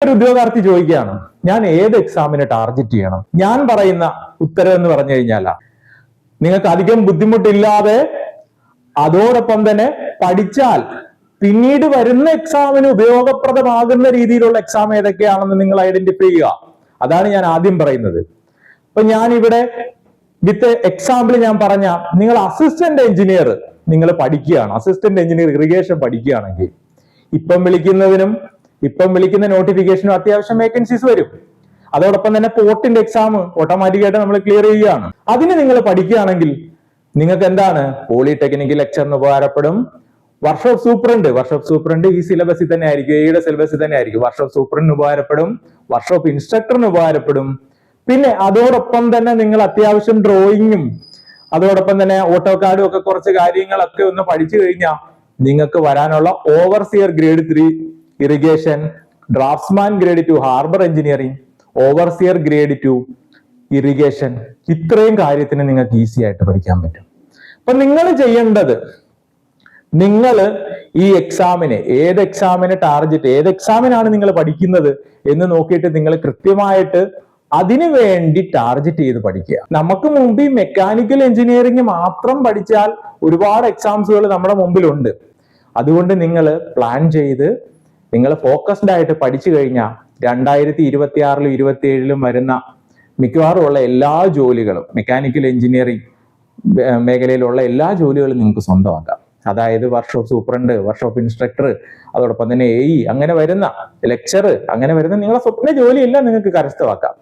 ഒരു ഉദ്യോഗാർത്ഥി ചോദിക്കുകയാണ്, ഞാൻ ഏത് എക്സാമിനെ ടാർഗറ്റ് ചെയ്യണം? ഞാൻ പറയുന്ന ഉത്തരം എന്ന് പറഞ്ഞു കഴിഞ്ഞാൽ, നിങ്ങൾക്ക് അധികം ബുദ്ധിമുട്ടില്ലാതെ അതോടൊപ്പം തന്നെ പഠിച്ചാൽ പിന്നീട് വരുന്ന എക്സാമിന് ഉപയോഗപ്രദമാകുന്ന രീതിയിലുള്ള എക്സാം ഏതൊക്കെയാണെന്ന് നിങ്ങൾ ഐഡന്റിഫൈ ചെയ്യുക. അതാണ് ഞാൻ ആദ്യം പറയുന്നത്. അപ്പൊ ഞാൻ ഇവിടെ വിത്ത് എക്സാമ്പിൾ ഞാൻ പറഞ്ഞ, നിങ്ങൾ അസിസ്റ്റന്റ് എഞ്ചിനീയർ നിങ്ങൾ പഠിക്കുകയാണ്, അസിസ്റ്റന്റ് എഞ്ചിനീയർ ഇറിഗേഷൻ പഠിക്കുകയാണെങ്കിൽ ഇപ്പം വിളിക്കുന്ന നോട്ടിഫിക്കേഷനും അത്യാവശ്യം വേക്കൻസീസ് വരും. അതോടൊപ്പം തന്നെ പോർട്ടിന്റെ എക്സാം ഓട്ടോമാറ്റിക്കായിട്ട് നമ്മൾ ക്ലിയർ ചെയ്യുകയാണ്. അതിന് നിങ്ങൾ പഠിക്കുകയാണെങ്കിൽ നിങ്ങൾക്ക് എന്താണ്, പോളിടെക്നിക്കൽ ലെക്ചറിന് ഉപകാരപ്പെടും. വർക്ക്ഷോപ്പ് സൂപ്രണ്ട് ഈ സിലബസിൽ തന്നെ ആയിരിക്കും, എയുടെ സിലബസിൽ തന്നെ ആയിരിക്കും. വർക്ക്ഷോപ്പ് സൂപ്രണ്ടിന് ഉപകാരപ്പെടും, വർക്ക്ഷോപ്പ് ഇൻസ്ട്രക്ടറിന് ഉപകാരപ്പെടും. പിന്നെ അതോടൊപ്പം തന്നെ നിങ്ങൾ അത്യാവശ്യം ഡ്രോയിങ്ങും അതോടൊപ്പം തന്നെ ഓട്ടോകാഡും ഒക്കെ കുറച്ച് കാര്യങ്ങളൊക്കെ ഒന്ന് പഠിച്ചു കഴിഞ്ഞാൽ നിങ്ങൾക്ക് വരാനുള്ള overseer grade 3 irrigation, draughtsman grade 2 harbour engineering, overseer grade 2 irrigation, ഇത്രയും കാര്യത്തിന് നിങ്ങൾക്ക് ഈസി ആയിട്ട് പഠിക്കാൻ പറ്റും. അപ്പൊ നിങ്ങൾ ചെയ്യേണ്ടത്, നിങ്ങൾ ഈ എക്സാമിനെ ഏത് എക്സാമിനാണ് നിങ്ങൾ പഠിക്കുന്നത് എന്ന് നോക്കിയിട്ട് നിങ്ങൾ കൃത്യമായിട്ട് അതിനു വേണ്ടി ടാർഗറ്റ് ചെയ്ത് പഠിക്കുക. നമുക്ക് മുമ്പ് ഈ മെക്കാനിക്കൽ എഞ്ചിനീയറിംഗ് മാത്രം പഠിച്ചാൽ ഒരുപാട് എക്സാംസുകൾ നമ്മുടെ മുമ്പിലുണ്ട്. അതുകൊണ്ട് നിങ്ങൾ പ്ലാൻ ചെയ്ത് നിങ്ങൾ ഫോക്കസ്ഡ് ആയിട്ട് പഠിച്ചു കഴിഞ്ഞാൽ 2026-ലും 2027-ലും വരുന്ന മിക്കവാറും ഉള്ള എല്ലാ ജോലികളും, മെക്കാനിക്കൽ എഞ്ചിനീയറിംഗ് മേഖലയിലുള്ള എല്ലാ ജോലികളും നിങ്ങൾക്ക് സ്വന്തമാക്കാം. അതായത് വർക്ക്ഷോപ്പ് സൂപ്രണ്ട്, വർക്ക്ഷോപ്പ് ഇൻസ്ട്രക്ടർ, അതോടൊപ്പം തന്നെ AE, അങ്ങനെ വരുന്ന ലെക്ചർ, അങ്ങനെ വരുന്ന നിങ്ങളെ സ്വപ്ന ജോലിയെല്ലാം നിങ്ങൾക്ക് കരസ്ഥമാക്കാം.